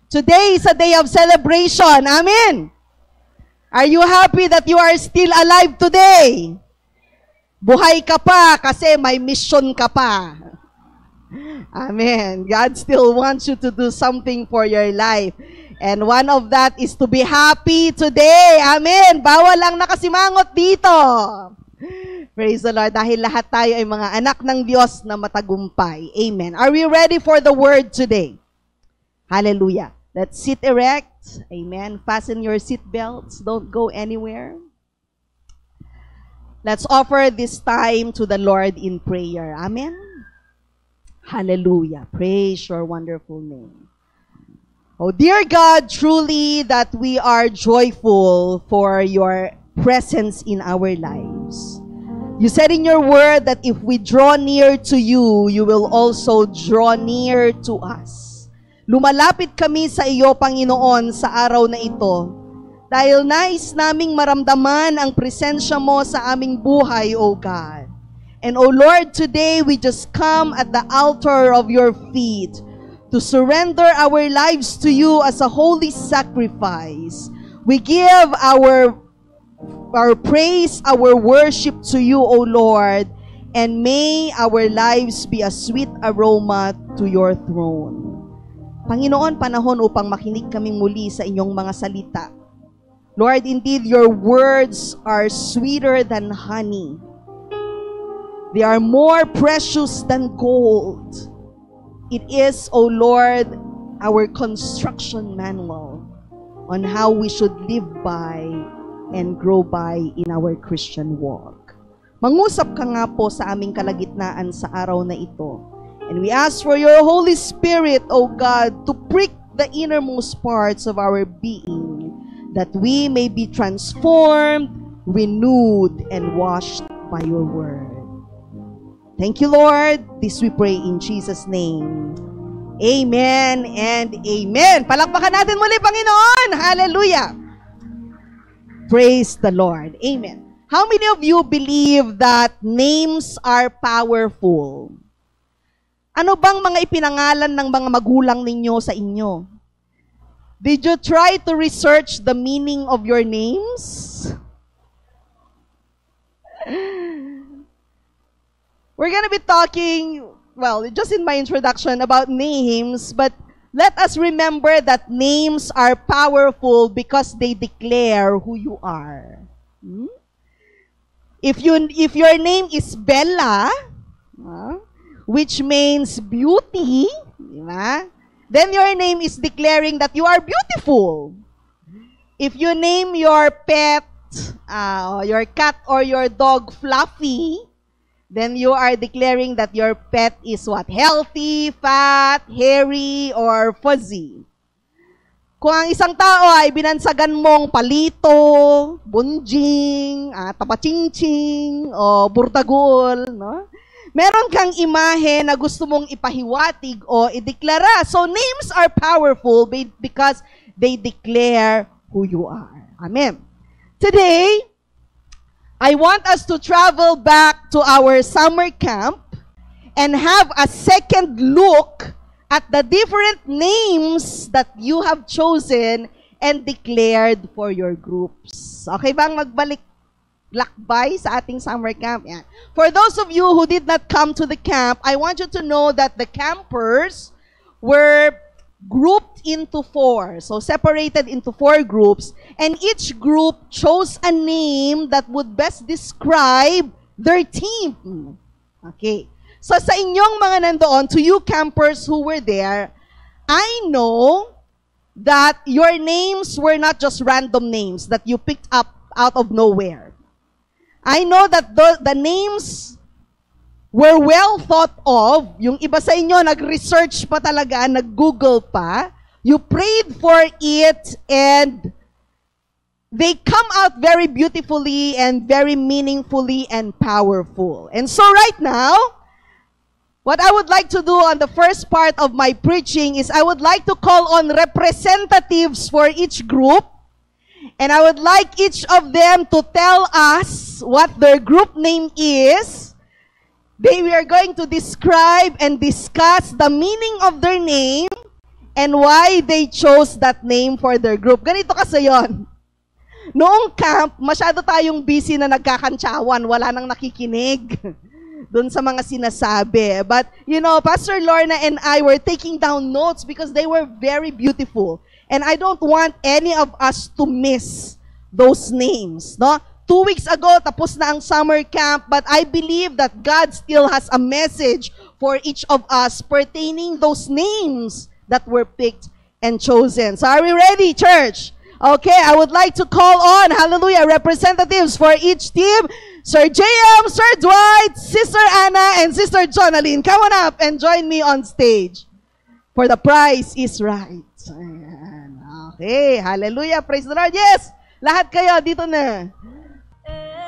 Today is a day of celebration. Amen. Are you happy that you are still alive today? Buhay ka pa kasi may mission ka pa. Amen. God still wants you to do something for your life. And one of that is to be happy today. Amen. Bawal lang nakasimangot dito. Praise the Lord. Dahil lahat tayo ay mga anak ng Diyos na matagumpay. Amen. Are we ready for the word today? Hallelujah. Let's sit erect. Amen. Fasten your seat belts. Don't go anywhere. Let's offer this time to the Lord in prayer. Amen. Hallelujah. Praise your wonderful name. Oh, dear God, truly that we are joyful for your presence in our lives. You said in your word that if we draw near to you, you will also draw near to us. Lumalapit kami sa iyo, Panginoon, sa araw na ito. Dahil nais naming maramdaman ang presensya mo sa aming buhay, O God. And O Lord, today we just come at the altar of your feet to surrender our lives to you as a holy sacrifice. We give our praise, our worship to you, O Lord, and may our lives be a sweet aroma to your throne. Panginoon, panahon upang makinig kaming muli sa inyong mga salita. Lord, indeed, your words are sweeter than honey. They are more precious than gold. It is, O Lord, our construction manual on how we should live by and grow by in our Christian walk. Mangusap ka nga po sa aming kalagitnaan sa araw na ito. And we ask for your Holy Spirit, O God, to prick the innermost parts of our being, that we may be transformed, renewed, and washed by your word. Thank you, Lord. This we pray in Jesus' name. Amen and amen. Palakpakan natin muli, Panginoon. Hallelujah. Praise the Lord. Amen. How many of you believe that names are powerful? Ano bang mga ipinangalan ng mga magulang ninyo sa inyo? Did you try to research the meaning of your names? We're going to be talking, well, just in my introduction about names, but let us remember that names are powerful because they declare who you are. If your name is Bella, which means beauty, diba? Then your name is declaring that you are beautiful. If you name your pet, your cat or your dog Fluffy, then you are declaring that your pet is what? Healthy, fat, hairy, or fuzzy. Kung ang isang tao ay binansagan mong palito, bunjing, tapachingching, o burdagol, no? Meron kang imahe na gusto mong ipahiwatig o ideklara. So names are powerful because they declare who you are. Amen. Today, I want us to travel back to our summer camp and have a second look at the different names that you have chosen and declared for your groups. Okay bang magbalik lakbay sa ating summer camp? Yan. For those of you who did not come to the camp, I want you to know that the campers were grouped into 4. So separated into 4 groups, and each group chose a name that would best describe their team. Okay. So sa inyong mga nandoon, to you campers who were there, I know that your names were not just random names that you picked up out of nowhere. I know that the names were well thought of. Yung iba sa inyo, nag-research pa talaga, nag-Google pa. You prayed for it, and they come out very beautifully and very meaningfully and powerful. And so right now, what I would like to do on the first part of my preaching is I would like to call on representatives for each group. And I would like each of them to tell us what their group name is. We are going to describe and discuss the meaning of their name and why they chose that name for their group. Ganito kasi yon. Noong camp, masyado tayong busy na nagkakantsawan, wala nang nakikinig doon sa mga sinasabi. But, you know, Pastor Lorna and I were taking down notes because they were very beautiful. And I don't want any of us to miss those names, no? 2 weeks ago, tapos na ang summer camp, but I believe that God still has a message for each of us pertaining those names that were picked and chosen. So are we ready, church? Okay, I would like to call on, hallelujah, representatives for each team. Sir JM, Sir Dwight, Sister Anna, and Sister Jonaline. Come on up and join me on stage. For the prize is right. Ayan. Okay, hallelujah, praise the Lord. Yes, lahat kayo dito na.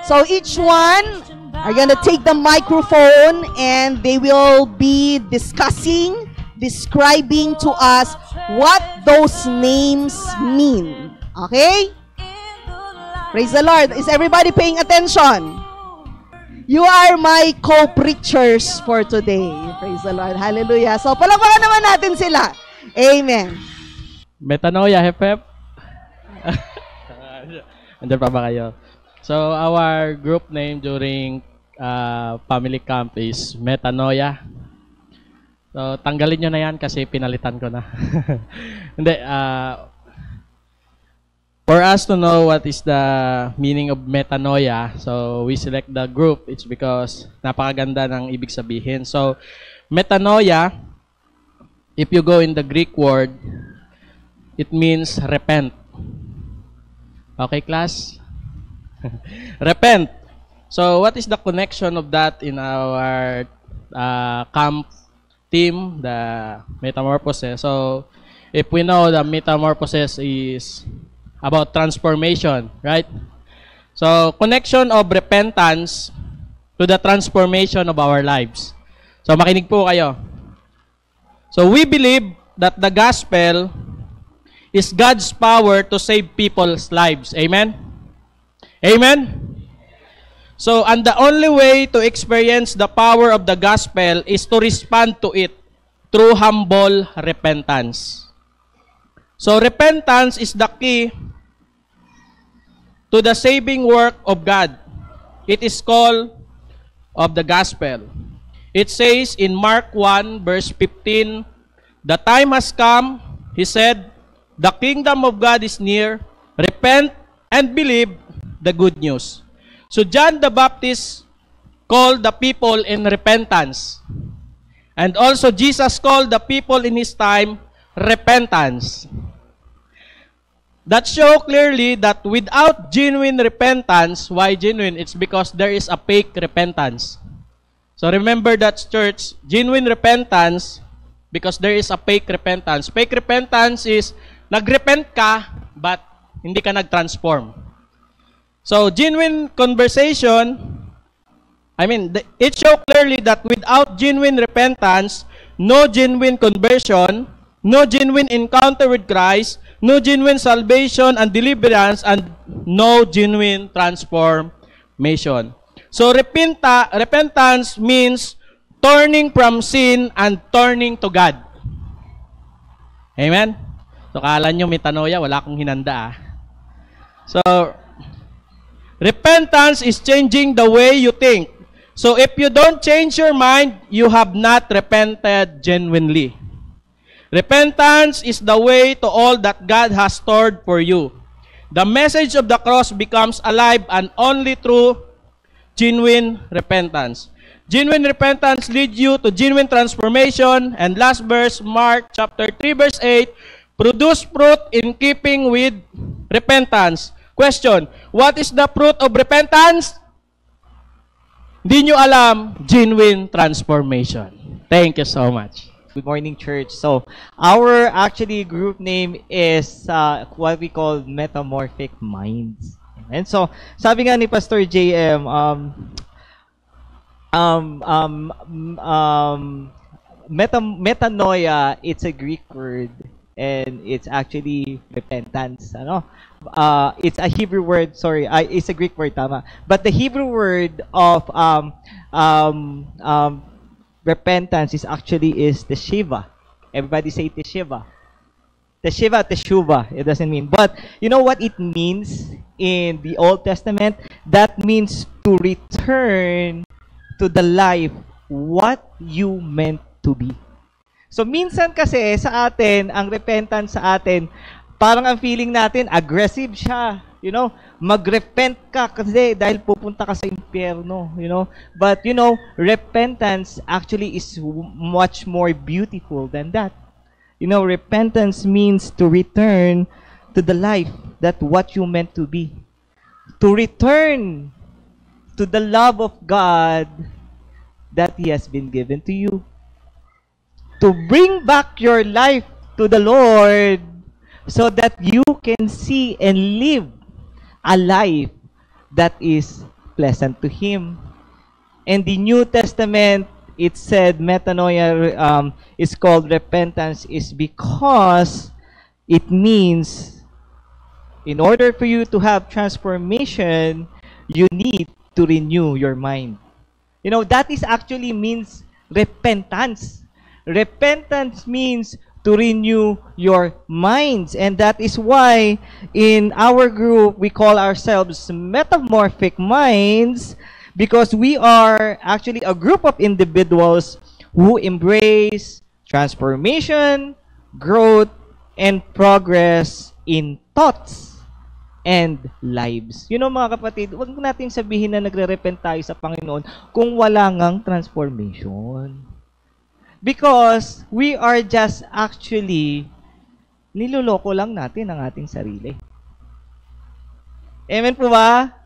So each one are gonna take the microphone and they will be discussing, describing to us what those names mean. Okay? Praise the Lord. Is everybody paying attention? You are my co-preachers for today. Praise the Lord. Hallelujah. So palakpakan naman natin sila. Amen. Metanoia, hep. Andiyan pa ba kayo? So, our group name during family camp is Metanoia. So, tanggalin nyo na yan kasi pinalitan ko na. Hindi, for us to know what is the meaning of Metanoia, so we select the group, it's because napakaganda ng ibig sabihin. So, Metanoia, if you go in the Greek word, it means repent. Okay, class? Repent. So, what is the connection of that in our camp team, the metamorphosis? So, if we know the metamorphosis is about transformation, right? So, connection of repentance to the transformation of our lives. So, makinig po kayo. So, we believe that the gospel is God's power to save people's lives. Amen? Amen? So, and the only way to experience the power of the gospel is to respond to it through humble repentance. So, repentance is the key to the saving work of God. It is called of the gospel. It says in Mark 1 verse 15, "The time has come," he said, "the kingdom of God is near. Repent and believe the good news." So John the Baptist called the people in repentance. And also Jesus called the people in his time repentance. That show clearly that without genuine repentance, why genuine? It's because there is a fake repentance. So remember that, church, genuine repentance, because there is a fake repentance. Fake repentance is nagrepent ka but hindi ka nag-transform. So, genuine conversation, it shows clearly that without genuine repentance, no genuine conversion, no genuine encounter with Christ, no genuine salvation and deliverance, and no genuine transformation. So, repentance means turning from sin and turning to God. Amen? So, kala nyo metanoia, wala akong hinanda. So, repentance is changing the way you think. So if you don't change your mind, you have not repented genuinely. Repentance is the way to all that God has stored for you. The message of the cross becomes alive and only through genuine repentance. Genuine repentance leads you to genuine transformation. And last verse, Mark chapter 3 verse 8, produce fruit in keeping with repentance. Question, what is the fruit of repentance? Hindi nyo alam, genuine transformation. Thank you so much. Good morning, church. So, our actually group name is what we call Metamorphic Minds. And so, sabi nga ni Pastor JM, metanoia, it's a Greek word and it's actually repentance. Ano? It's a Hebrew word, sorry, it's a Greek word, tama. But the Hebrew word of repentance is actually teshuva. Everybody say teshuva. Teshuva, it doesn't mean. But you know what it means in the Old Testament? That means to return to the life what you meant to be. So minsan kasi sa atin, ang repentance sa atin, parang ang feeling natin, aggressive siya. You know, mag-repent ka kasi dahil pupunta ka sa impyerno, you know. But you know, repentance actually is much more beautiful than that. You know, repentance means to return to the life that what you meant to be. To return to the love of God that He has been given to you. To bring back your life to the Lord so that you can see and live a life that is pleasant to Him. In the New Testament, it said metanoia is called repentance is because it means in order for you to have transformation, you need to renew your mind. You know, that is actually means repentance. Repentance means to renew your minds. And that is why in our group, we call ourselves Metamorphic Minds, because we are actually a group of individuals who embrace transformation, growth, and progress in thoughts and lives. You know mga kapatid, huwag natin sabihin na nagre-repent tayo sa Panginoon kung wala ngang transformation. Because we are just actually niloloko lang natin ang ating sarili. Amen po ba?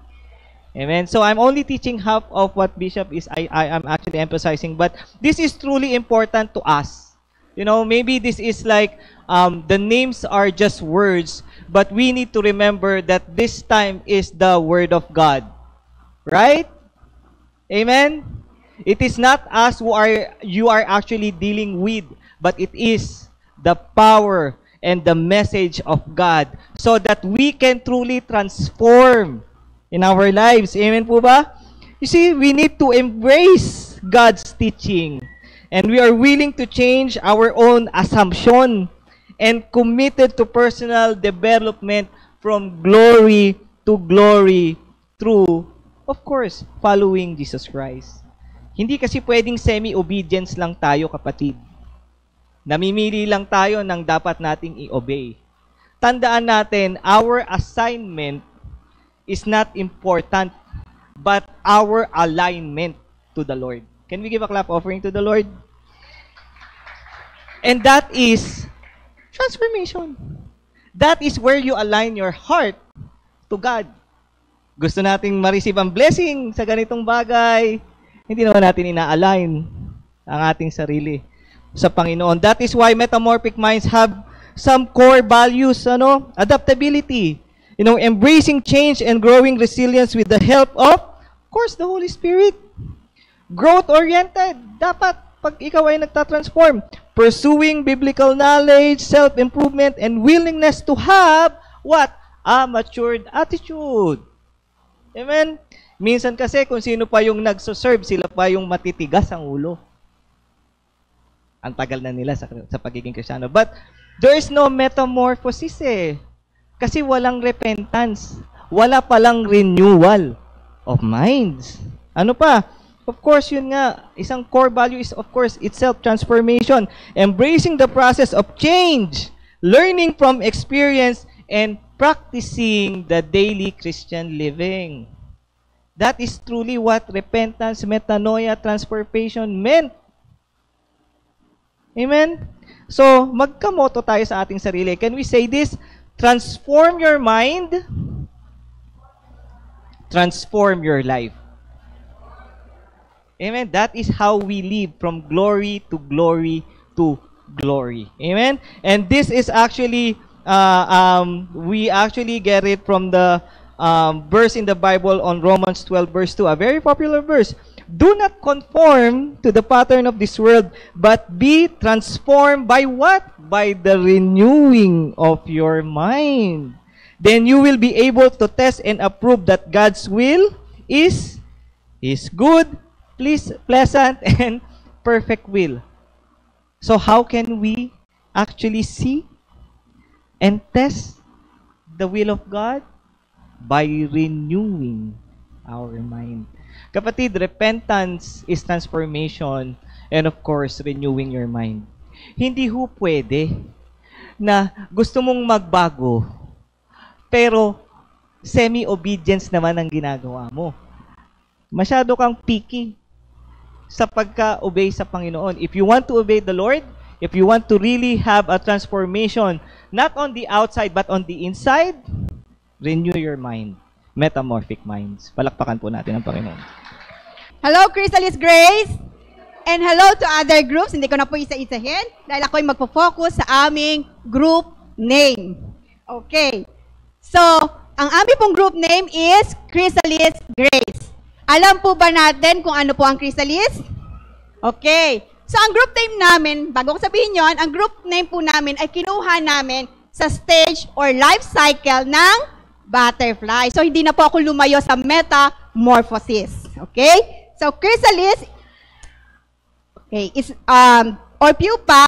Amen. So I'm only teaching half of what Bishop is I am actually emphasizing, but this is truly important to us. You know, maybe this is like the names are just words, but we need to remember that this time is the Word of God. Right? Amen? It is not us who you are actually dealing with, but it is the power and the message of God so that we can truly transform in our lives. Amen po ba? You see, we need to embrace God's teaching. And we are willing to change our own assumption and committed to personal development from glory to glory through, of course, following Jesus Christ. Hindi kasi pwedeng semi-obedience lang tayo, kapatid. Namimili lang tayo ng dapat nating i-obey. Tandaan natin, our assignment is not important, but our alignment to the Lord. Can we give a clap offering to the Lord? And that is transformation. That is where you align your heart to God. Gusto nating ma-receive ang blessing sa ganitong bagay, hindi naman natin ina-align ang ating sarili sa Panginoon. That is why metamorphic minds have some core values, adaptability, embracing change and growing resilience with the help of course, the Holy Spirit. Growth-oriented. Dapat, pag ikaw ay nagtatransform, pursuing biblical knowledge, self-improvement, and willingness to have, what? A matured attitude. Amen? Minsan kasi, kung sino pa yung nagsoserve, sila pa yung matitigas ang ulo. Ang tagal na nila sa pagiging Kristiyano. But, there is no metamorphosis eh. Kasi walang repentance. Wala palang renewal of minds. Ano pa? Of course, yun nga, isang core value is, of course, it's self-transformation. Embracing the process of change. Learning from experience and practicing the daily Christian living. That is truly what repentance, metanoia, transformation meant. Amen? So, magkamoto tayo sa ating sarili. Can we say this? Transform your mind, transform your life. Amen? That is how we live from glory to glory to glory. Amen? And this is actually, we actually get it from the verse in the Bible on Romans 12 verse 2, a very popular verse. Do not conform to the pattern of this world, but be transformed by what? By the renewing of your mind. Then you will be able to test and approve that God's will is good, pleasant, and perfect will. So how can we actually see and test the will of God by renewing our mind. Kapatid, repentance is transformation and of course, renewing your mind. Hindi ho pwede na gusto mong magbago, pero semi-obedience naman ang ginagawa mo. Masyado kang picky sa pagka-obey sa Panginoon. If you want to obey the Lord, if you want to really have a transformation, not on the outside but on the inside, renew your mind. Metamorphic minds. Palakpakan po natin ang Panginoon. Hello, Chrysalis Grace! And hello to other groups. Hindi ko na po isa-isahin dahil ako'y magpo-focus sa aming group name. Okay. So, ang aming pong group name is Chrysalis Grace. Alam po ba natin kung ano po ang Chrysalis? Okay. So, ang group name namin, bago ko sabihin yon, ang group name po namin ay kinuha namin sa stage or life cycle ng butterfly. So, hindi na po ako lumayo sa metamorphosis. Okay? So, Chrysalis, okay, is, or pupa,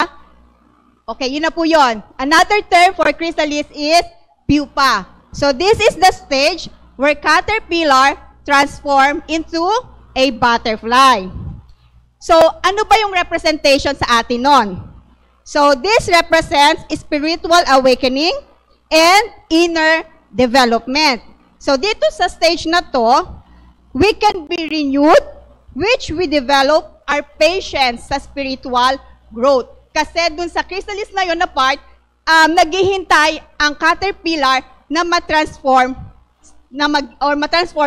okay, yun na po yun. Another term for chrysalis is pupa. So, this is the stage where caterpillar transform into a butterfly. So, ano ba yung representation sa atin nun? So, this represents spiritual awakening and inner development. So, dito sa stage na to, we can be renewed, which we develop our patience sa spiritual growth. Kasi dun sa chrysalis na yun na part, naghihintay ang caterpillar na matransform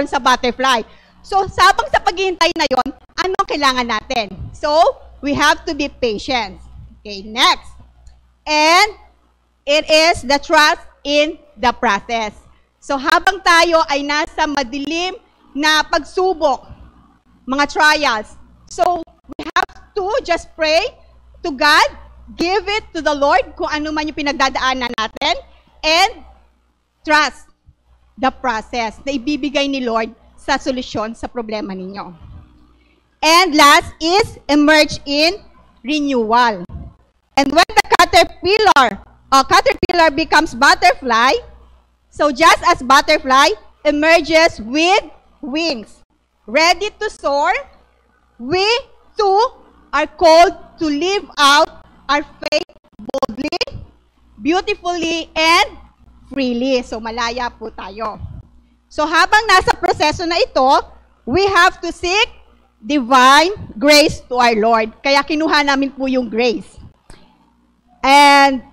sa butterfly. So, sabang sa paghihintay na yon, anong kailangan natin? So, we have to be patient. Okay, next. And it is the trust in the process. So, habang tayo ay nasa madilim na pagsubok, mga trials, so we have to just pray to God, give it to the Lord kung ano man yung pinagdadaanan natin, and trust the process na ibibigay ni Lord sa solusyon sa problema ninyo. And last is emerge in renewal. And when the caterpillar becomes butterfly, so just as butterfly emerges with wings, ready to soar, we too are called to live out our faith boldly, beautifully, and freely. So, malaya po tayo. So, habang nasa proseso na ito, we have to seek divine grace to our Lord. Kaya kinuha namin po yung grace. And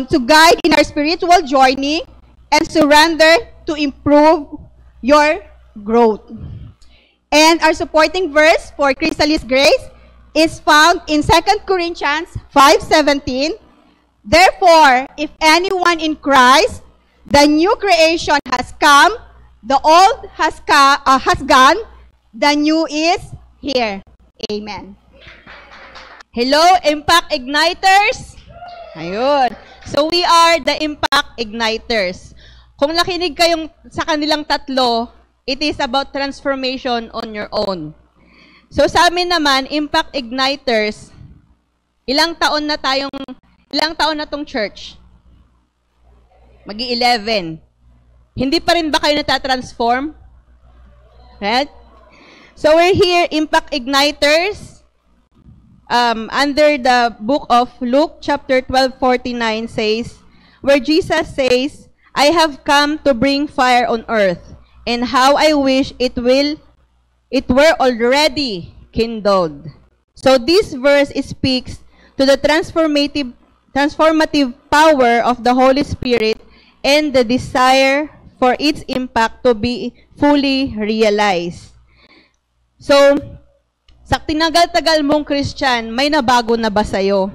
to guide in our spiritual journey and surrender to improve your growth. And our supporting verse for Chrysalis Grace is found in 2 Corinthians 5:17. Therefore, if anyone in Christ, the new creation has come, the old has gone, the new is here. Amen. Hello, Impact Igniters! Ayun. So, we are the Impact Igniters. Kung nakinig kayong sa kanilang tatlo, it is about transformation on your own. So, sa amin naman, Impact Igniters, ilang taon na tong church? Magi-11. Hindi pa rin ba kayo natatransform? Right? So, we're here, Impact Igniters, under the book of Luke, chapter 12:49 says, where Jesus says, I have come to bring fire on earth, and how I wish it were already kindled. So this verse speaks to the transformative power of the Holy Spirit and the desire for its impact to be fully realized. So, sa tinagal-tagal mong Christian, may nabago na ba sa'yo?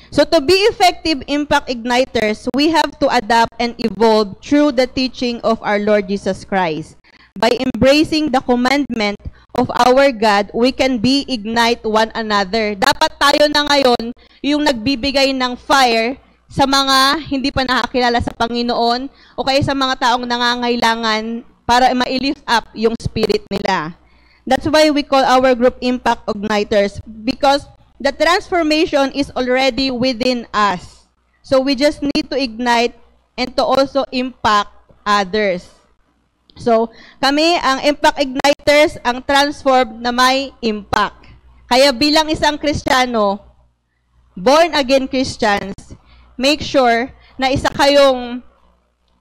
So to be effective Impact Igniters, we have to adapt and evolve through the teaching of our Lord Jesus Christ. By embracing the commandment of our God, we can ignite one another. Dapat tayo na ngayon yung nagbibigay ng fire sa mga hindi pa nakakilala sa Panginoon o kaya sa mga taong nangangailangan para ma-lift up yung spirit nila. That's why we call our group Impact Igniters, because the transformation is already within us. So we just need to ignite and to also impact others. So kami, ang impact igniters, ang transform na may impact. Kaya bilang isang Kristiyano, born again Christians, make sure na isa kayong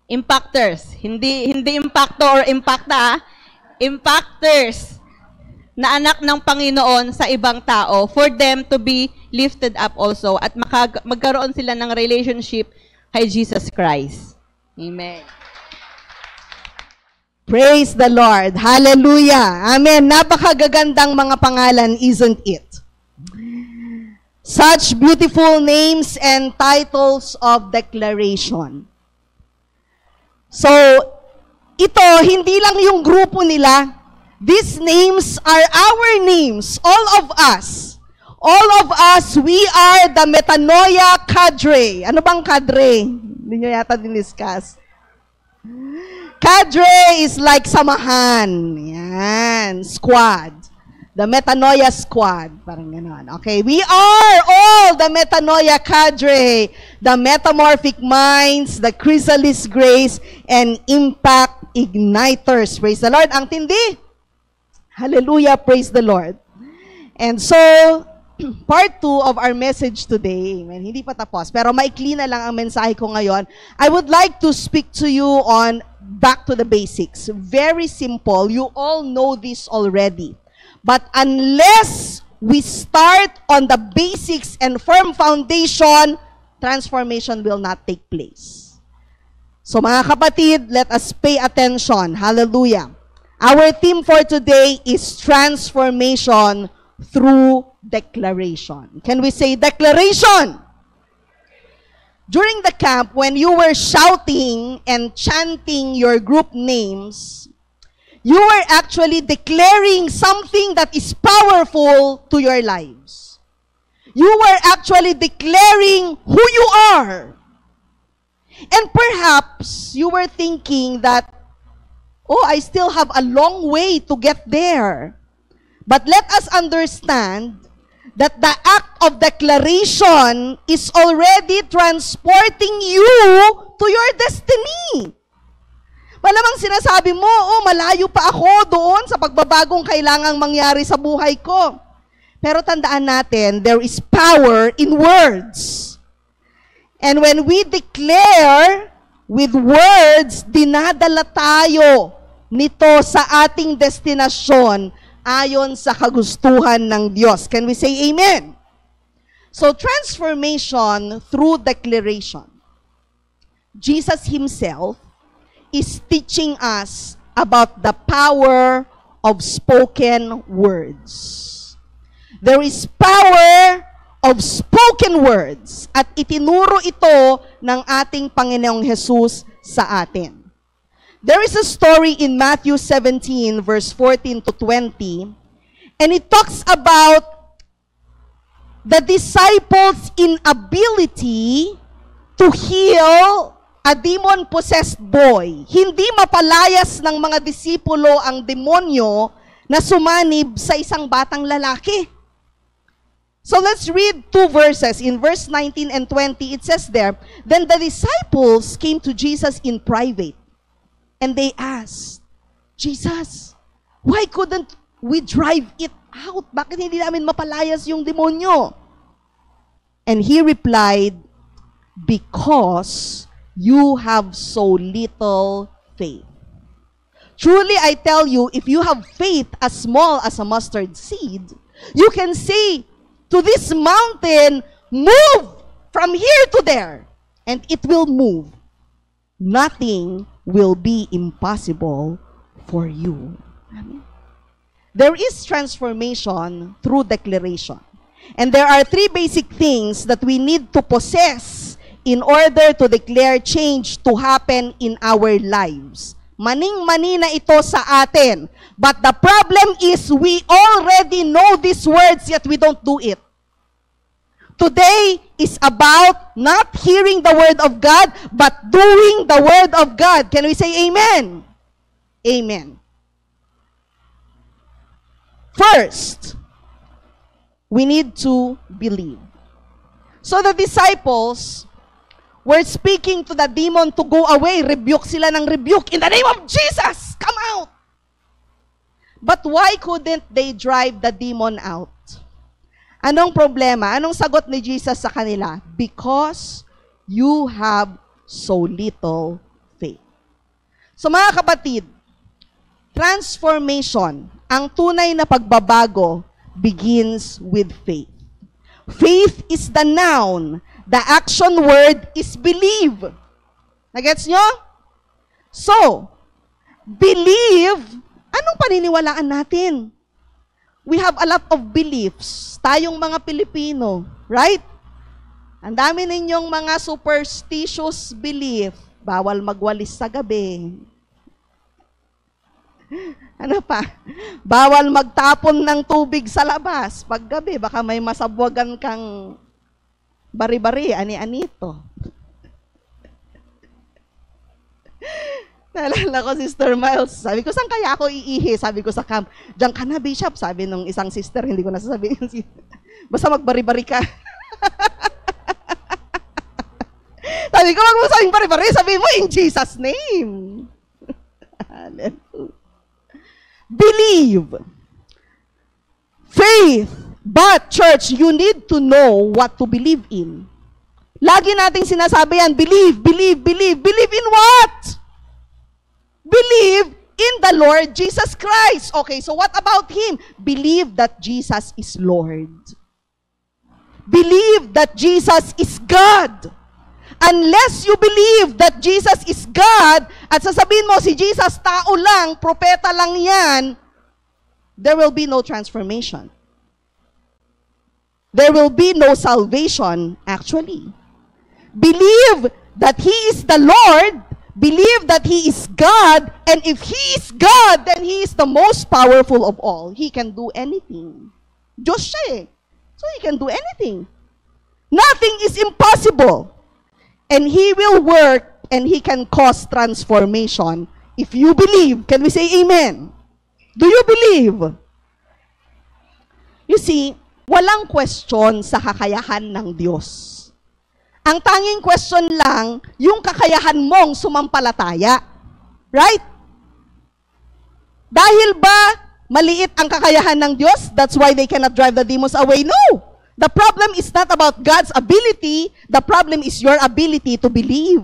impactors. Hindi impacto or impacta, impactors na anak ng Panginoon sa ibang tao for them to be lifted up also at magkaroon sila ng relationship kay Jesus Christ. Amen. Praise the Lord. Hallelujah. Amen. Napakagagandang mga pangalan, isn't it? Such beautiful names and titles of declaration. So, ito, hindi lang yung grupo nila. These names are our names, all of us. All of us, we are the Metanoia Cadre. Ano bang cadre? Hindi nyo yata diniscuss. Cadre is like samahan. Yan. Squad. The Metanoia Squad. Parang gano'n. Okay. We are all the Metanoia Cadre. The Metamorphic Minds, the Chrysalis Grace, and Impact Igniters. Praise the Lord. Ang tindi. Hallelujah. Praise the Lord. And so, part 2 of our message today, amen, hindi pa tapos, pero maikli na lang ang mensahe ko ngayon. I would like to speak to you on back to the basics. Very simple. You all know this already. But unless we start on the basics and firm foundation, transformation will not take place. So mga kapatid, let us pay attention. Hallelujah. Our theme for today is transformation through declaration. Can we say declaration? During the camp, when you were shouting and chanting your group names, you were actually declaring something that is powerful to your lives. You were actually declaring who you are. And perhaps you were thinking that, oh, I still have a long way to get there. But let us understand that the act of declaration is already transporting you to your destiny. Malamang sinasabi mo, oh, malayo pa ako doon sa pagbabagong kailangang mangyari sa buhay ko. Pero tandaan natin, there is power in words. And when we declare with words, dinadala tayo nito sa ating destinasyon ayon sa kagustuhan ng Diyos. Can we say amen? So, transformation through declaration. Jesus Himself is teaching us about the power of spoken words. There is power of spoken words at itinuro ito ng ating Panginoong Jesus sa atin. There is a story in Matthew 17 verse 14 to 20 and it talks about the disciples' inability to heal a demon-possessed boy. Hindi mapalayas ng mga disipulo ang demonyo na sumanib sa isang batang lalaki. So let's read 2 verses. In verse 19 and 20, it says there, Then the disciples came to Jesus in private, and they asked, Jesus, why couldn't we drive it out? Bakit hindi namin mapalayas yung demonyo? And he replied, Because you have so little faith. Truly, I tell you, if you have faith as small as a mustard seed, you can say to this mountain, move from here to there, and it will move. Nothing will be impossible for you. Amen. There is transformation through declaration. And there are 3 basic things that we need to possess in order to declare change to happen in our lives. Maning-mani na ito sa atin. But the problem is we already know these words yet we don't do it. Today is about not hearing the word of God but doing the word of God. Can we say amen? Amen. First, we need to believe. So the disciples were speaking to the demon to go away. Rebuke sila ng rebuke. In the name of Jesus, come out! But why couldn't they drive the demon out? Anong problema? Anong sagot ni Jesus sa kanila? Because you have so little faith. So mga kapatid, transformation, ang tunay na pagbabago, begins with faith. Faith is the noun. The action word is believe. Nagets nyo? So, believe, anong paniniwalaan natin? We have a lot of beliefs. Tayong mga Pilipino, right? Ang dami ninyong mga superstitious belief. Bawal magwalis sa gabi. Ano pa? Bawal magtapon ng tubig sa labas. Pag gabi, baka may masabwagan kang bari-bari, ani-anito. Naalala ko, Sister Miles, sabi ko, saan kaya ako iihi? Sabi ko sa camp, diyan ka na, Bishop. Sabi nung isang sister, hindi ko nasasabihin. Basta magbari-bari ka. Sabi ko, wag mo sabing bari-bari. Sabi mo, in Jesus' name. Hallelujah. Believe. Faith. But, church, you need to know what to believe in. Lagi nating sinasabi yan, believe, believe, believe. Believe in what? Believe in the Lord Jesus Christ. Okay, so what about Him? Believe that Jesus is Lord. Believe that Jesus is God. Unless you believe that Jesus is God, at sasabihin mo, si Jesus tao lang, propeta lang yan, there will be no transformation. There will be no salvation, actually. Believe that He is the Lord, believe that He is God, and if He is God, then He is the most powerful of all. He can do anything. Diyos siya eh. So He can do anything. Nothing is impossible. And He will work and He can cause transformation if you believe. Can we say amen? Do you believe? You see, walang question sa kakayahan ng Diyos. Ang tanging question lang, yung kakayahan mong sumampalataya. Right? Dahil ba maliit ang kakayahan ng Diyos? That's why they cannot drive the demons away? No! The problem is not about God's ability. The problem is your ability to believe.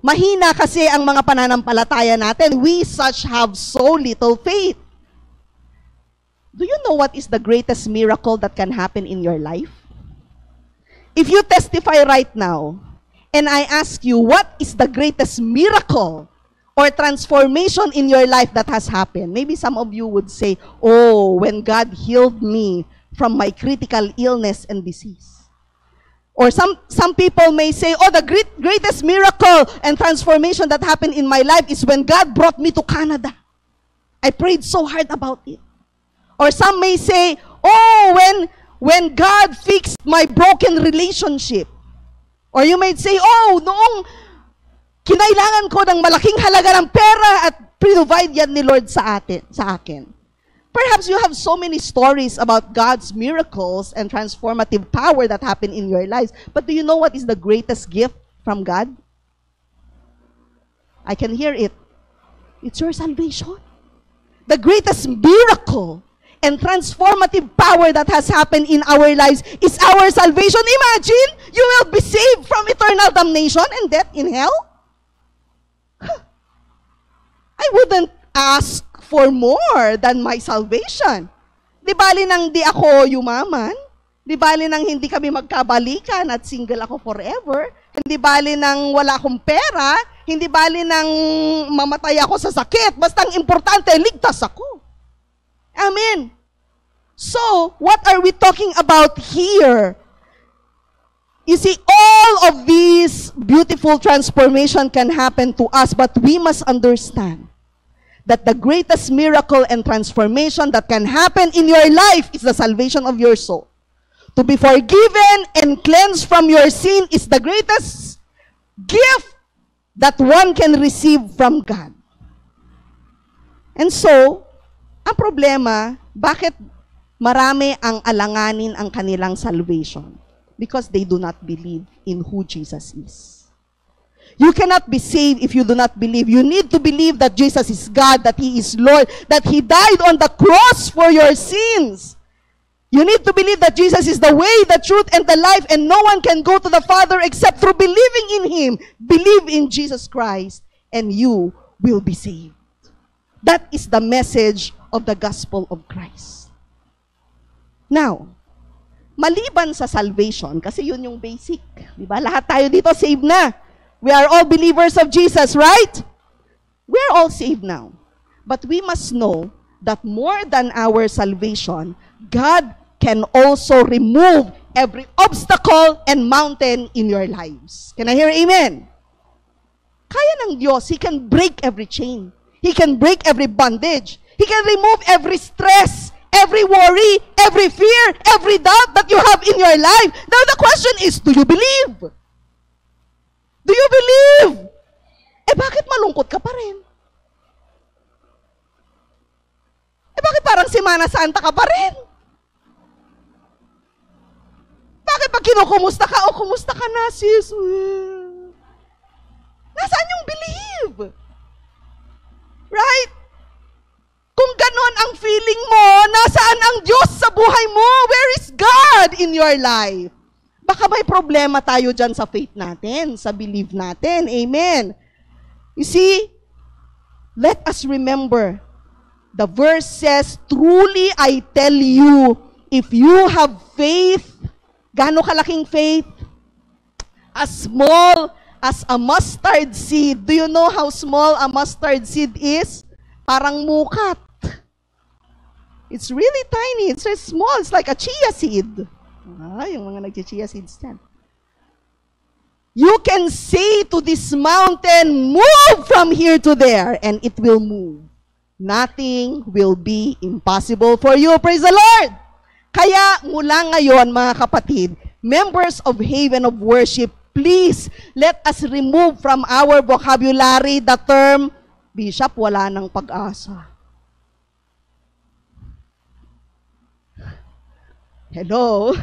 Mahina kasi ang mga pananampalataya natin. We such have so little faith. Do you know what is the greatest miracle that can happen in your life? If you testify right now, and I ask you, what is the greatest miracle or transformation in your life that has happened? Maybe some of you would say, oh, when God healed me from my critical illness and disease. Or some people may say, oh, the greatest miracle and transformation that happened in my life is when God brought me to Canada. I prayed so hard about it. Or some may say, oh, when God fixed my broken relationship. Or you may say, oh, noong kinailangan ko ng malaking halaga ng pera at provide yan ni Lord sa akin. Perhaps you have so many stories about God's miracles and transformative power that happen in your lives. But do you know what is the greatest gift from God? I can hear it. It's your salvation. The greatest miracle and transformative power that has happened in our lives is our salvation. Imagine, you will be saved from eternal damnation and death in hell. I wouldn't ask for more than my salvation. Di bali nang di ako yumaman, di bali nang hindi kami magkabalikan at single ako forever, hindi bali nang wala akong pera, hindi bali nang mamatay ako sa sakit, basta ang importante, ligtas ako. Amen. So, what are we talking about here? You see, all of these beautiful transformation can happen to us, but we must understand that the greatest miracle and transformation that can happen in your life is the salvation of your soul. To be forgiven and cleansed from your sin is the greatest gift that one can receive from God. And so, ang problema, bakit marami ang alanganin ang kanilang salvation? Because they do not believe in who Jesus is. You cannot be saved if you do not believe. You need to believe that Jesus is God, that He is Lord, that He died on the cross for your sins. You need to believe that Jesus is the way, the truth, and the life, and no one can go to the Father except through believing in Him. Believe in Jesus Christ, and you will be saved. That is the message of the gospel of Christ. Now, maliban sa salvation, kasi yun yung basic, di ba? Lahat tayo dito saved na. We are all believers of Jesus, right? We are all saved now. But we must know that more than our salvation, God can also remove every obstacle and mountain in your lives. Can I hear amen? Kaya ng Diyos, He can break every chain. He can break every bondage. He can remove every stress, every worry, every fear, every doubt that you have in your life. Now the question is, do you believe? Do you believe? Eh bakit malungkot ka pa rin? Eh bakit parang Semana Santa ka pa rin? Bakit pag kinukumusta ka, o kumusta ka na sis? Nasaan yung believe? Right? Kung ganon ang feeling mo, nasaan ang Diyos sa buhay mo? Where is God in your life? Baka may problema tayo dyan sa faith natin, sa belief natin. Amen. You see, let us remember, the verse says, truly I tell you, if you have faith, gaano kalaking faith? As small as a mustard seed. Do you know how small a mustard seed is? Parang mukat. It's really tiny. It's very small. It's like a chia seed. Yung mga nag-chia seeds dyan. You can say to this mountain, move from here to there, and it will move. Nothing will be impossible for you. Praise the Lord! Kaya mula ngayon, mga kapatid, members of Haven of Worship, please, let us remove from our vocabulary the term, Bishop, wala ng pag-asa. Hello?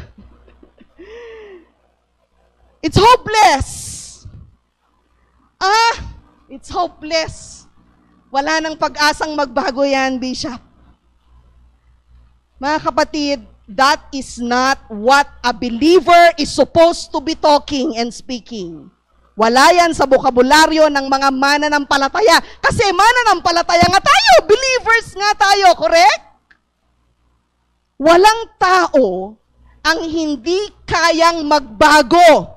It's hopeless. It's hopeless. Wala nang pag-asang magbago yan, Bishop. Mga kapatid, that is not what a believer is supposed to be talking and speaking. Wala yan sa bokabularyo ng mga mananampalataya. Kasi mananampalataya nga tayo, believers nga tayo, correct? Walang tao ang hindi kayang magbago.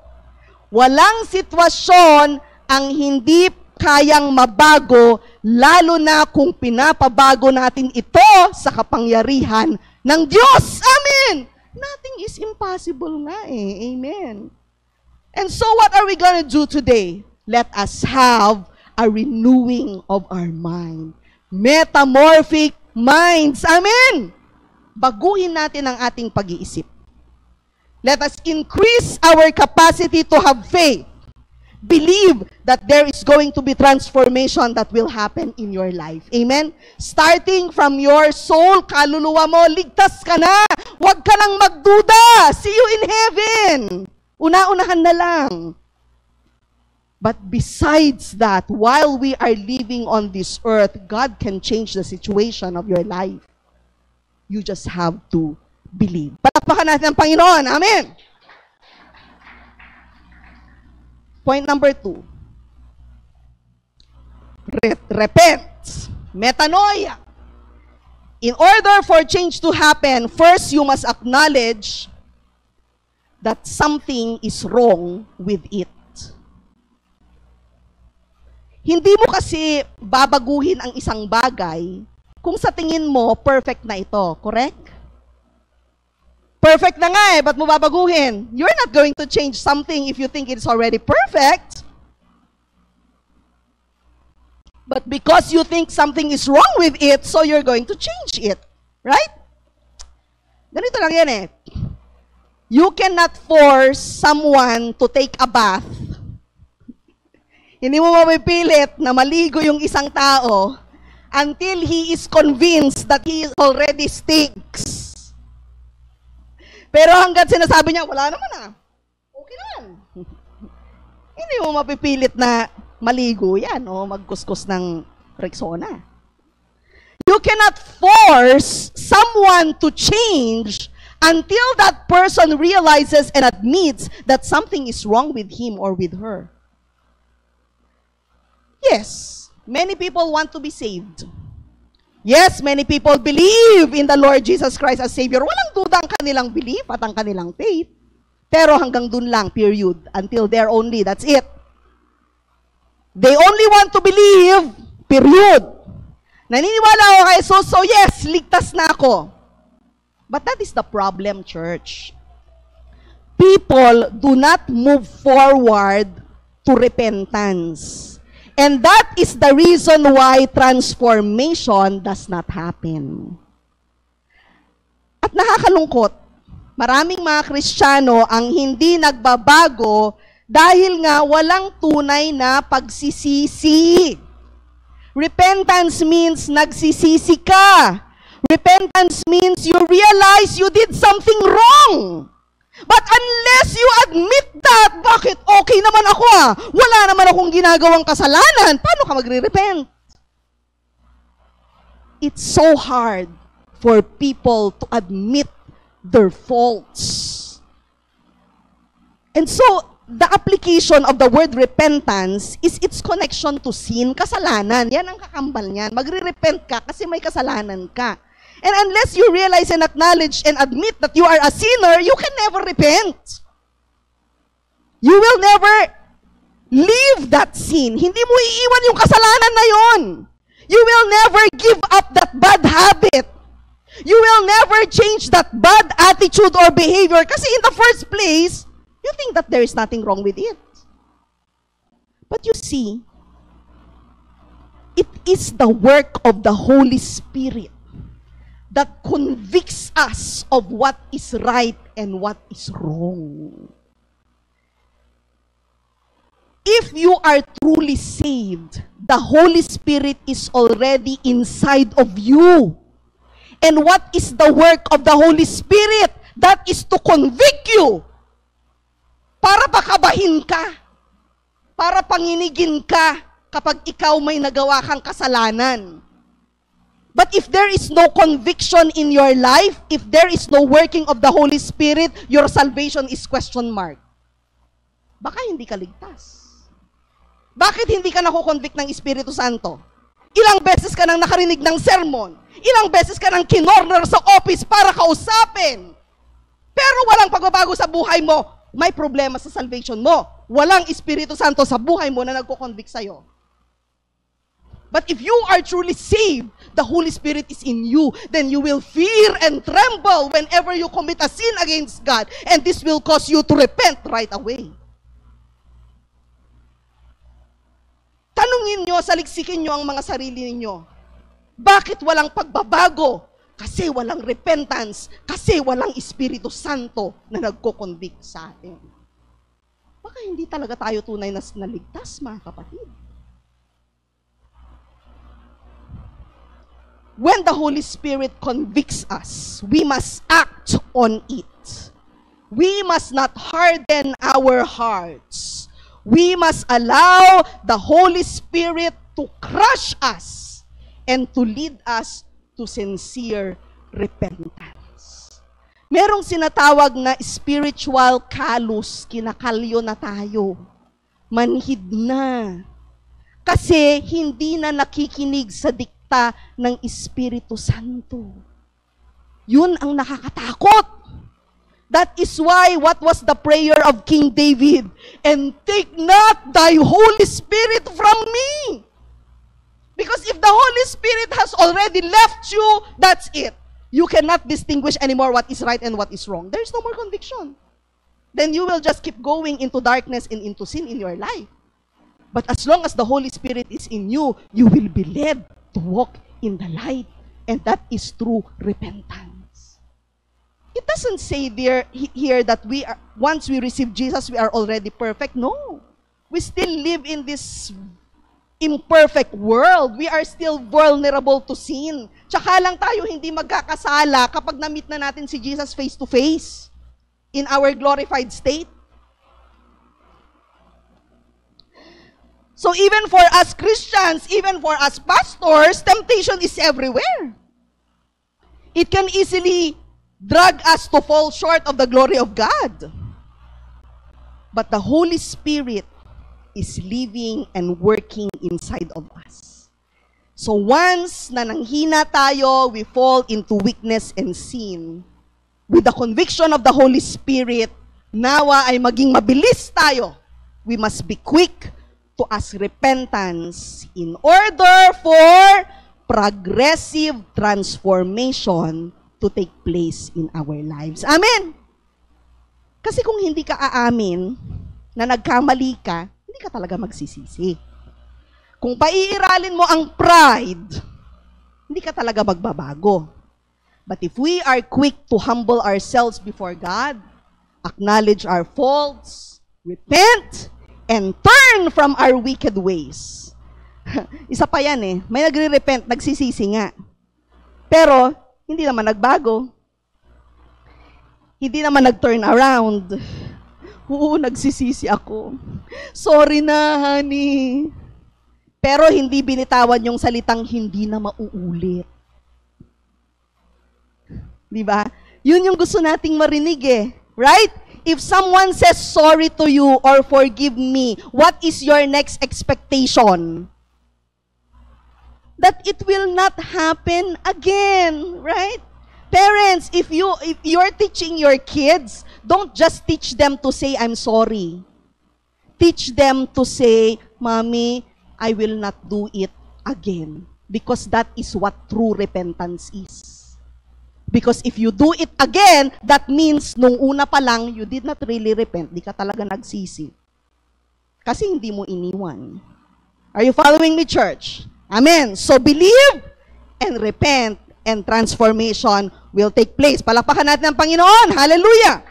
Walang sitwasyon ang hindi kayang mabago, lalo na kung pinapabago natin ito sa kapangyarihan ng Diyos. Amen! Nothing is impossible nga eh. Amen. And so what are we gonna do today? Let us have a renewing of our mind. Metamorphic minds. Amen! Baguhin natin ang ating pag-iisip. Let us increase our capacity to have faith. Believe that there is going to be transformation that will happen in your life. Amen? Starting from your soul, kaluluwa mo, ligtas ka na. Huwag ka nang magduda. See you in heaven. Una-unahan na lang. But besides that, while we are living on this earth, God can change the situation of your life. You just have to believe. Palakpakan natin ang Panginoon. Amen. Point number 2. Repent. Metanoia. In order for change to happen, first you must acknowledge that something is wrong with it. Hindi mo kasi babaguhin ang isang bagay kung sa tingin mo, perfect na ito. Correct? Perfect na nga eh, ba't mo babaguhin? You're not going to change something if you think it's already perfect. But because you think something is wrong with it, so you're going to change it. Right? Ganito lang yan eh. You cannot force someone to take a bath. Hindi mo mapipilit na maligo yung isang tao until he is convinced that he already stinks. Pero hanggat sinasabi niya, wala naman ah. Kardinal. Hindi mo mapipilit na maligo yan o magkuskus ng Rexona. You cannot force someone to change until that person realizes and admits that something is wrong with him or with her. Yes, many people want to be saved. Yes, many people believe in the Lord Jesus Christ as Savior. Walang duda ang kanilang belief at ang kanilang faith. Pero hanggang dun lang, period. Until there only, that's it. They only want to believe, period. Naniniwala ako kay Jesus, so yes, ligtas na ako. But that is the problem, church. People do not move forward to repentance. And that is the reason why transformation does not happen. At nakakalungkot, maraming mga Kristiyano ang hindi nagbabago dahil nga walang tunay na pagsisisi. Repentance means nagsisisi ka. Repentance means you realize you did something wrong. But unless you admit that, bakit okay naman ako wala naman akong ginagawang kasalanan, paano ka magre-repent? It's so hard for people to admit their faults. And so, the application of the word repentance is its connection to sin, kasalanan. Yan ang kakambal niyan. Magre-repent ka kasi may kasalanan ka. And unless you realize and acknowledge and admit that you are a sinner, you can never repent. You will never leave that sin. Hindi mo iiwan yung kasalanan na yon. You will never give up that bad habit. You will never change that bad attitude or behavior kasi in the first place, you think that there is nothing wrong with it. But you see, it is the work of the Holy Spirit that convicts us of what is right and what is wrong. If you are truly saved, the Holy Spirit is already inside of you. And what is the work of the Holy Spirit? That is to convict you. Para pakabahin ka. Para panginigin ka kapag ikaw may nagawa kang kasalanan. But if there is no conviction in your life, if there is no working of the Holy Spirit, your salvation is question mark. Baka hindi ka ligtas. Bakit hindi ka nakukonvict ng Espiritu Santo? Ilang beses ka nang nakarinig ng sermon. Ilang beses ka nang kinorner sa office para kausapin. Pero walang pagbabago sa buhay mo. May problema sa salvation mo. Walang Espiritu Santo sa buhay mo na nagko-convict sa'yo. But if you are truly saved, the Holy Spirit is in you, then you will fear and tremble whenever you commit a sin against God. And this will cause you to repent right away. Tanungin nyo, saliksikin nyo ang mga sarili ninyo. Bakit walang pagbabago? Kasi walang repentance. Kasi walang Espiritu Santo na nagko-convict sa atin. Baka hindi talaga tayo tunay na naligtas, mga kapatid. When the Holy Spirit convicts us, we must act on it. We must not harden our hearts. We must allow the Holy Spirit to crush us and to lead us to sincere repentance. Merong sinatawag na spiritual callous, kinakalyo na tayo. Manhid na. Kasi hindi na nakikinig sa dikta ng Espiritu Santo. Yun ang nakakatakot. That is why, what was the prayer of King David? And take not thy Holy Spirit from me. Because if the Holy Spirit has already left you, that's it. You cannot distinguish anymore what is right and what is wrong. There is no more conviction. Then you will just keep going into darkness and into sin in your life. But as long as the Holy Spirit is in you, you will be led to walk in the light. And that is through repentance. It doesn't say here that we are, once we receive Jesus, we are already perfect. No. We still live in this imperfect world. We are still vulnerable to sin. Tsaka lang tayo hindi magkakasala kapag na-meet na natin si Jesus face to face in our glorified state. So even for us Christians, even for us pastors, temptation is everywhere. It can easily drag us to fall short of the glory of God. But the Holy Spirit is living and working inside of us. So once na nanghina tayo, we fall into weakness and sin. With the conviction of the Holy Spirit, nawa ay maging mabilis tayo. We must be quick to ask repentance in order for progressive transformation to take place in our lives. Amen! Kasi kung hindi ka aamin na nagkamali ka, hindi ka talaga magsisisi. Kung paiiralin mo ang pride, hindi ka talaga magbabago. But if we are quick to humble ourselves before God, acknowledge our faults, repent, and turn from our wicked ways. Isa pa yan eh. May nagre-repent, nagsisisi nga. Pero, hindi naman nagbago. Hindi naman nag-turn around. Oo, nagsisisi ako. Sorry na, honey. Pero hindi binitawan yung salitang hindi na mauulit. Diba? Yun yung gusto nating marinig eh. Right? If someone says sorry to you or forgive me, what is your next expectation? That it will not happen again, right? Parents, if you're teaching your kids, don't just teach them to say, I'm sorry. Teach them to say, Mommy, I will not do it again. Because that is what true repentance is. Because if you do it again, that means nung una pa lang, you did not really repent. Di ka talaga nagsisi. Kasi hindi mo iniwan. Are you following me, church? Amen. So believe and repent and transformation will take place. Palakpakan natin ang Panginoon. Hallelujah!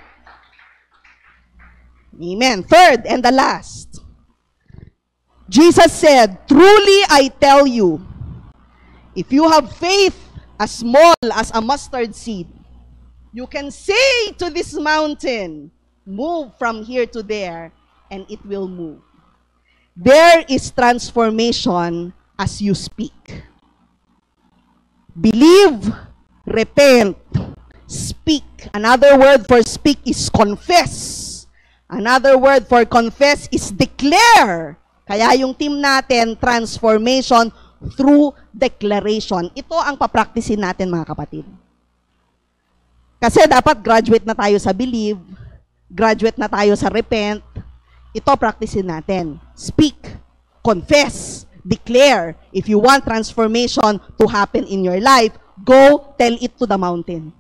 Amen. Third and the last. Jesus said, truly I tell you, if you have faith as small as a mustard seed, you can say to this mountain, move from here to there, and it will move. There is transformation as you speak. Believe, repent, speak. Another word for speak is confess. Another word for confess is declare. Kaya yung team natin, transformation through declaration. Ito ang papraktisin natin, mga kapatid. Kasi dapat graduate na tayo sa believe, graduate na tayo sa repent. Ito praktisin natin. Speak, confess, declare. If you want transformation to happen in your life, go tell it to the mountain.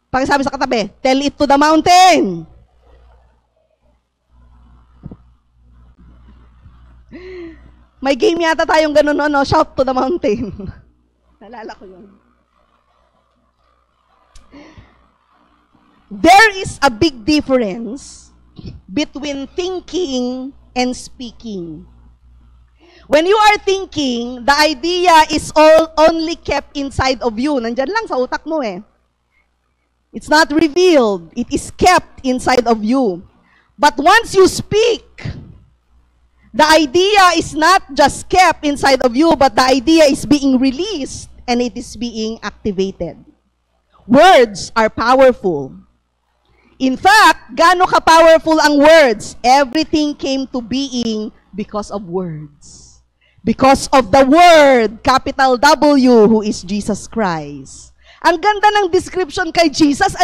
Pagsabi sa katabi, tell it to the mountain. May game yata tayong ganun, no? Shout to the mountain. Nalala ko yun. There is a big difference between thinking and speaking. When you are thinking, the idea is only kept inside of you. Nandyan lang sa utak mo eh. It's not revealed. It is kept inside of you. But once you speak, the idea is not just kept inside of you, but the idea is being released and it is being activated. Words are powerful. In fact, gaano ka-powerful ang words? Everything came to being because of words. Because of the Word, capital W, who is Jesus Christ. Ang ganda ng description kay Jesus,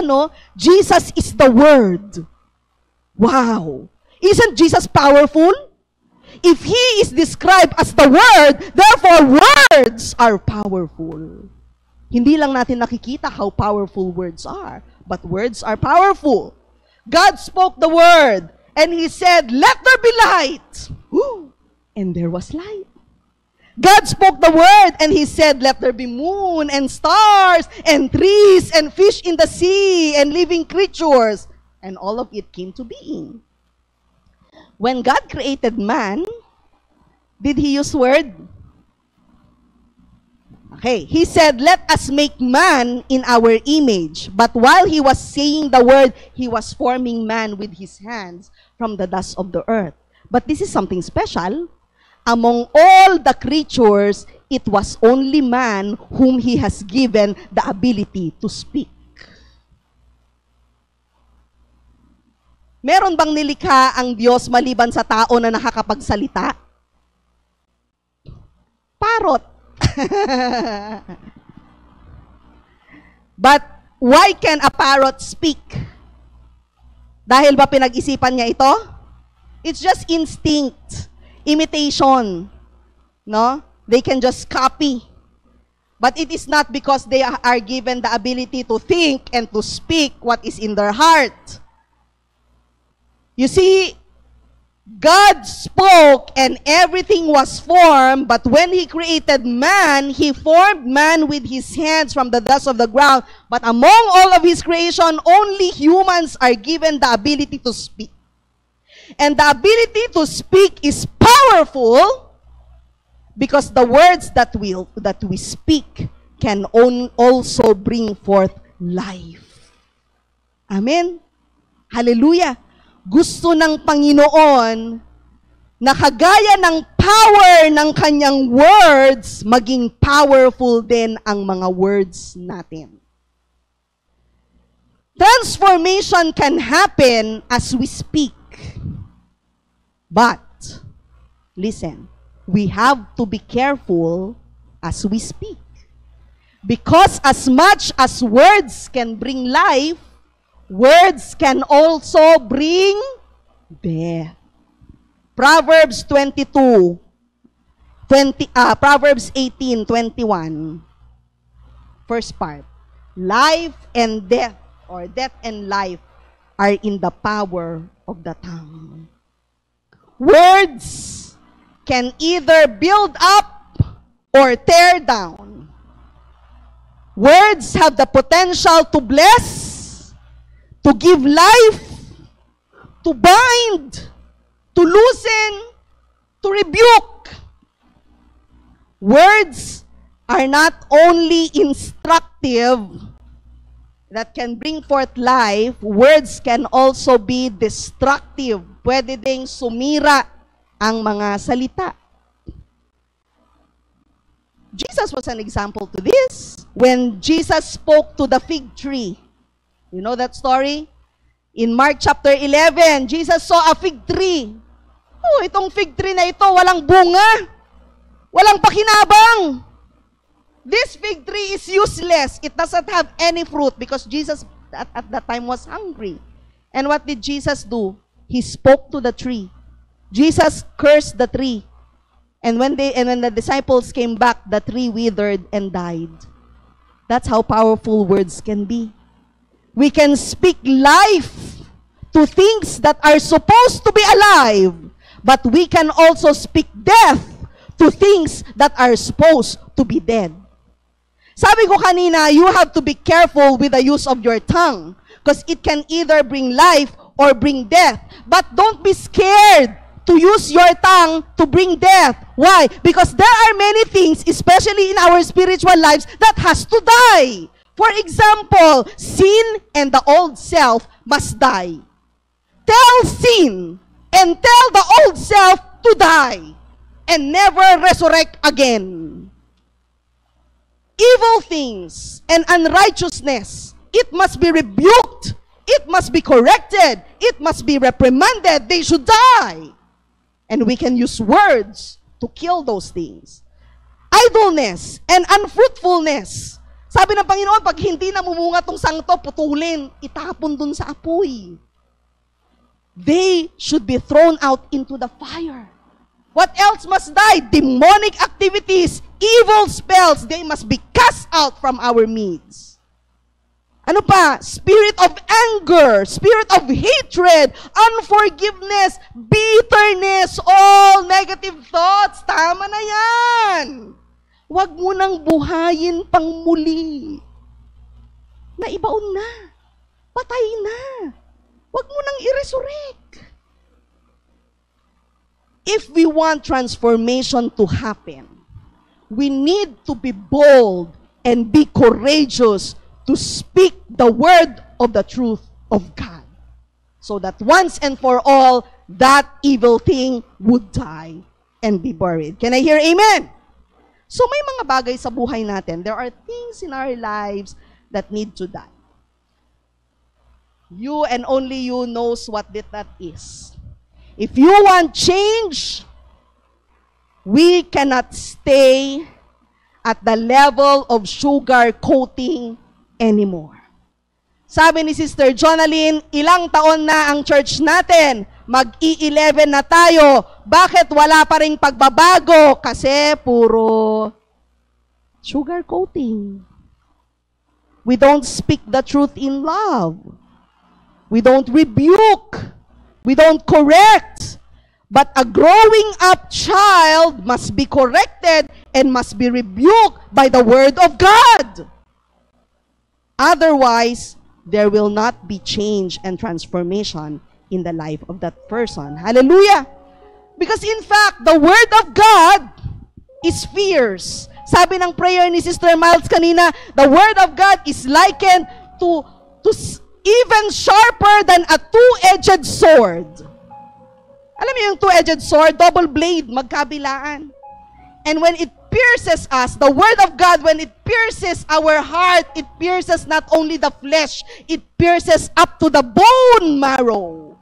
Jesus is the Word. Wow! Isn't Jesus powerful? If He is described as the Word, therefore words are powerful. Hindi lang natin nakikita how powerful words are, but words are powerful. God spoke the Word, and He said, let there be light. Woo! And there was light. God spoke the Word, and He said, let there be moon, and stars, and trees, and fish in the sea, and living creatures. And all of it came to being. When God created man, did He use word? Okay, He said, let us make man in our image. But while He was saying the word, He was forming man with His hands from the dust of the earth. But this is something special. among all the creatures, it was only man whom He has given the ability to speak. Meron bang nilikha ang Diyos maliban sa tao na nakakapagsalita? Parrot. But why can a parrot speak? Dahil ba pinag-isipan niya ito? It's just instinct, imitation. No? They can just copy. But it is not because they are given the ability to think and to speak what is in their heart. You see, God spoke and everything was formed, but when He created man, He formed man with His hands from the dust of the ground. But among all of His creation, only humans are given the ability to speak. And the ability to speak is powerful because the words that we speak can also bring forth life. Amen? Hallelujah! Gusto ng Panginoon na kagaya ng power ng kanyang words, maging powerful din ang mga words natin. Transformation can happen as we speak. But, listen, we have to be careful as we speak. Because as much as words can bring life, words can also bring death. Proverbs 18:21. First part. Life and death, or death and life, are in the power of the tongue. Words can either build up or tear down. Words have the potential to bless, to give life, to bind, to loosen, to rebuke. Words are not only instructive that can bring forth life, words can also be destructive. Pwede ding sumira ang mga salita. Jesus was an example to this. When Jesus spoke to the fig tree, you know that story? In Mark chapter 11, Jesus saw a fig tree. Oh, itong fig tree na ito, walang bunga. Walang pakinabang. This fig tree is useless. It doesn't have any fruit because Jesus at that time was hungry. And what did Jesus do? He spoke to the tree. Jesus cursed the tree. And when the disciples came back, the tree withered and died. That's how powerful words can be. We can speak life to things that are supposed to be alive, but we can also speak death to things that are supposed to be dead. Sabi ko kanina, you have to be careful with the use of your tongue because it can either bring life or bring death. But don't be scared to use your tongue to bring death. Why? Because there are many things, especially in our spiritual lives, that has to die. For example, sin and the old self must die. Tell sin and tell the old self to die and never resurrect again. Evil things and unrighteousness, it must be rebuked, it must be corrected, it must be reprimanded, they should die. And we can use words to kill those things. Idleness and unfruitfulness. Sabi ng Panginoon, pag hindi namumunga tong sangto, putulin, itapon dun sa apoy. They should be thrown out into the fire. What else must die? Demonic activities, evil spells, they must be cast out from our midst. Ano pa? Spirit of anger, spirit of hatred, unforgiveness, bitterness, all negative thoughts. Tama na yan. Huwag mo nang buhayin pang muli. Naibaon na. Patay na. Huwag mo nang i-resurrect. If we want transformation to happen, we need to be bold and be courageous to speak the word of the truth of God. So that once and for all, that evil thing would die and be buried. Can I hear amen? So may mga bagay sa buhay natin. There are things in our lives that need to die. You and only you knows what that is. If you want change, we cannot stay at the level of sugar coating anymore. Sabi ni Sister Jonalyn, ilang taon na ang church natin? Mag-i-11 na tayo. Bakit wala pa ring pagbabago? Kasi puro sugar coating. We don't speak the truth in love. We don't rebuke. We don't correct. But a growing up child must be corrected and must be rebuked by the word of God. Otherwise, there will not be change and transformation in the life of that person. Hallelujah! Because in fact, the word of God is fierce. Sabi ng prayer ni Sister Miles kanina, the word of God is likened to even sharper than a two-edged sword. Alam niyo yung two-edged sword, double blade, magkabilaan. And when it pierces us, the word of God, when it pierces our heart, it pierces not only the flesh, it pierces up to the bone marrow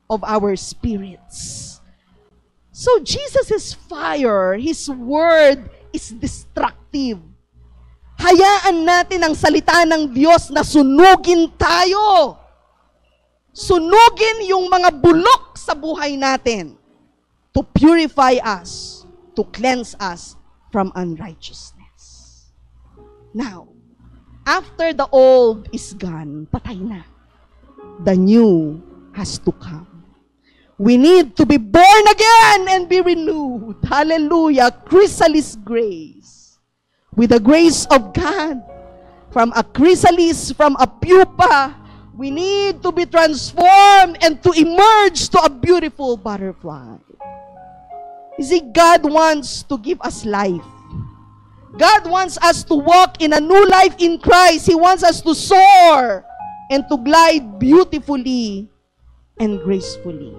of our spirits. So Jesus' fire, His word is destructive. Hayaan natin ang salita ng Diyos na sunugin tayo. Sunugin yung mga bulok sa buhay natin to purify us, to cleanse us from unrighteousness. Now, after the old is gone, patay na. The new has to come. We need to be born again and be renewed. Hallelujah. Chrysalis grace. With the grace of God, from a chrysalis, from a pupa, we need to be transformed and to emerge to a beautiful butterfly. You see, God wants to give us life. God wants us to walk in a new life in Christ. He wants us to soar and to glide beautifully and gracefully.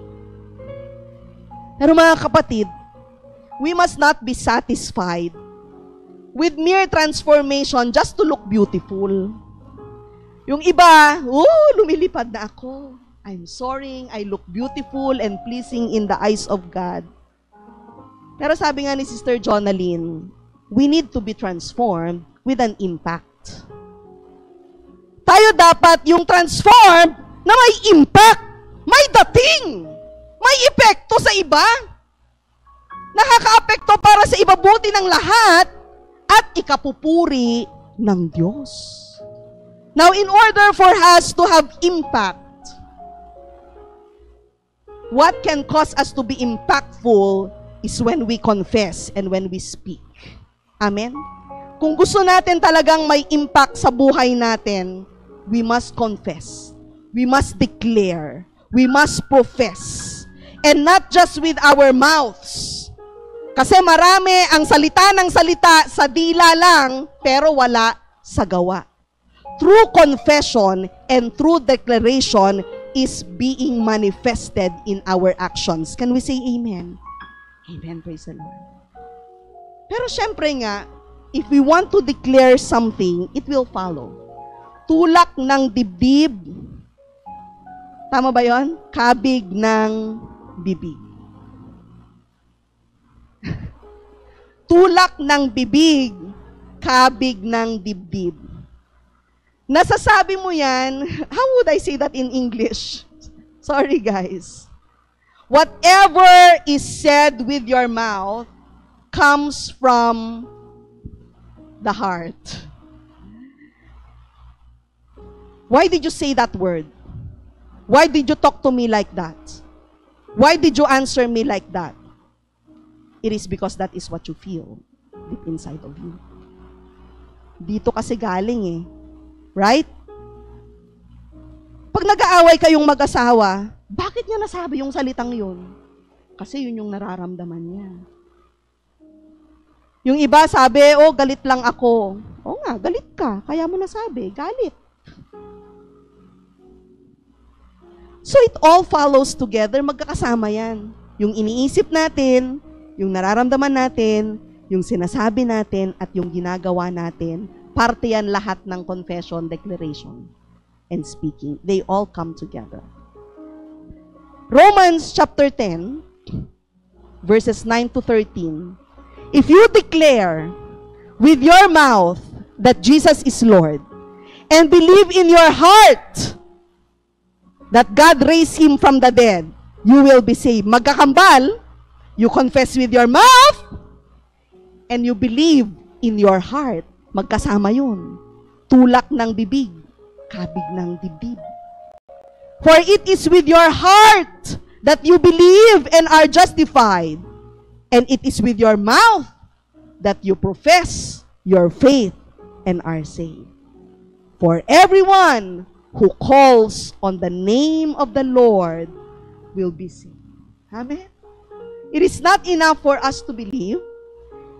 Pero mga kapatid, we must not be satisfied with mere transformation just to look beautiful. Yung iba, lumilipad na ako. I'm soaring, I look beautiful and pleasing in the eyes of God. Pero sabi nga ni Sister Jonalyn, we need to be transformed with an impact. Tayo dapat yung transformed na may impact, may dating, may epekto sa iba. Nakaka-apekto para sa ibabuti ng lahat at ikapupuri ng Diyos. Now, in order for us to have impact, what can cause us to be impactful is when we confess and when we speak. Amen? Kung gusto natin talagang may impact sa buhay natin, we must confess. We must declare. We must profess. And not just with our mouths. Kasi marami ang salita ng salita sa dila lang, pero wala sa gawa. True confession and true declaration is being manifested in our actions. Can we say amen? Amen, praise the Lord. Pero syempre nga, if we want to declare something, it will follow. Tulak ng dibdib. Tama ba yon? Kabig ng bibig. Tulak ng bibig, kabig ng dibdib. Nasasabi mo yan, how would I say that in English? Sorry guys. Whatever is said with your mouth comes from the heart. Why did you say that word? Why did you talk to me like that? Why did you answer me like that? It is because that is what you feel deep inside of you. Dito kasi galing eh. Right? Pag nag-aaway kayong mag-asawa, bakit niya nasabi yung salitang yun? Kasi yun yung nararamdaman niya. Yung iba sabi, galit lang ako. Oo nga, galit ka. Kaya mo nasabi, galit. So it all follows together, magkakasama yan. Yung iniisip natin, Yung nararamdaman natin, yung sinasabi natin, at yung ginagawa natin, parte yan lahat ng confession, declaration, and speaking. They all come together. Romans chapter 10, verses 9 to 13. If you declare with your mouth that Jesus is Lord, and believe in your heart that God raised Him from the dead, you will be saved. Magkakambal, you confess with your mouth, and you believe in your heart. Magkasama yun. Tulak ng bibig, kabig ng dibdib. For it is with your heart that you believe and are justified, and it is with your mouth that you profess your faith and are saved. For everyone who calls on the name of the Lord will be saved. Amen? It is not enough for us to believe.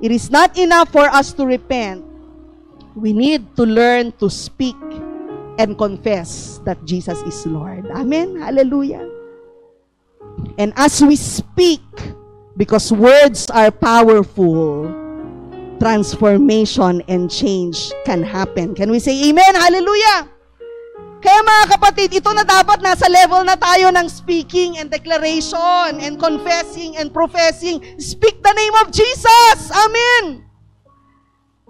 It is not enough for us to repent. We need to learn to speak and confess that Jesus is Lord. Amen? Hallelujah. And as we speak, because words are powerful, transformation and change can happen. Can we say amen? Hallelujah! Kaya mga kapatid, ito na dapat nasa level na tayo ng speaking and declaration and confessing and professing. Speak the name of Jesus! Amen!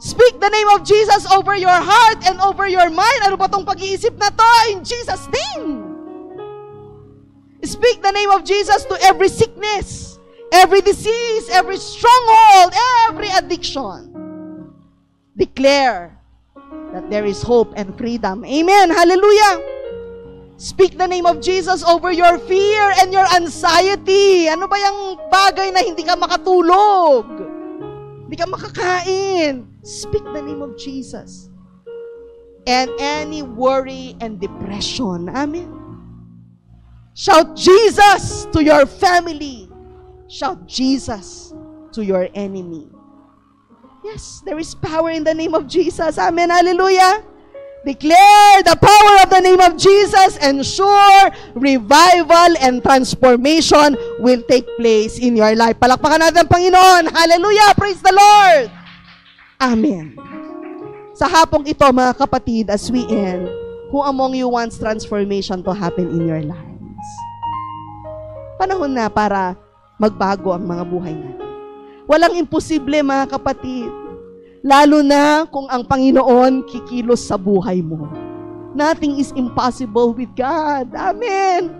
Speak the name of Jesus over your heart and over your mind. Ano ba tong pag-iisip na to? In Jesus' name! Speak the name of Jesus to every sickness, every disease, every stronghold, every addiction. Declare that there is hope and freedom. Amen. Hallelujah. Speak the name of Jesus over your fear and your anxiety. Ano ba yung bagay na hindi ka makatulog? Hindi ka makakain? Speak the name of Jesus. And any worry and depression. Amen. Shout Jesus to your family. Shout Jesus to your enemy. Yes, there is power in the name of Jesus. Amen. Hallelujah. Declare the power of the name of Jesus, and sure revival and transformation will take place in your life. Palakpakan natin ang Panginoon. Hallelujah. Praise the Lord. Amen. Sa hapong ito, mga kapatid, as we end, who among you wants transformation to happen in your lives? Panahon na para magbago ang mga buhay natin. Walang imposible, mga kapatid. Lalo na kung ang Panginoon kikilos sa buhay mo. Nothing is impossible with God. Amen.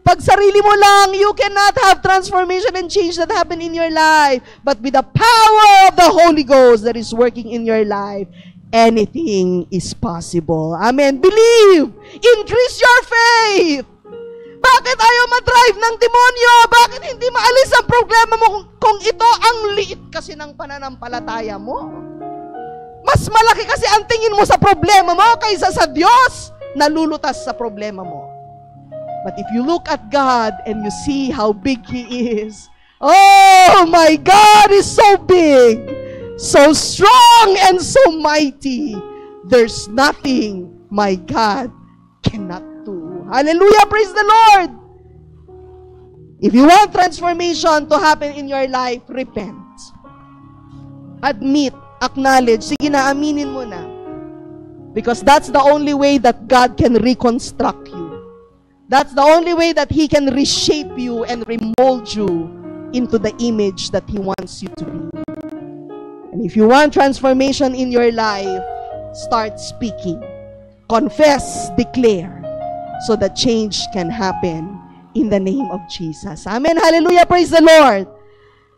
Pag sarili mo lang, you cannot have transformation and change that happen in your life. But with the power of the Holy Ghost that is working in your life, anything is possible. Amen. Believe. Increase your faith. Bakit ayaw ma-drive ng demonyo? Bakit hindi maalis ang problema mo kung ito ang liit kasi ng pananampalataya mo? Mas malaki kasi ang tingin mo sa problema mo kaysa sa Diyos na lulutas sa problema mo. But if you look at God and you see how big He is, oh my God is so big, so strong and so mighty. There's nothing my God cannot do. Hallelujah, praise the Lord. If you want transformation to happen in your life, repent. Admit, acknowledge. Sige na, aminin mo na. Because that's the only way that God can reconstruct you. That's the only way that He can reshape you and remold you into the image that He wants you to be. And if you want transformation in your life, start speaking. Confess, declare, so that change can happen in the name of Jesus. Amen. Hallelujah. Praise the Lord.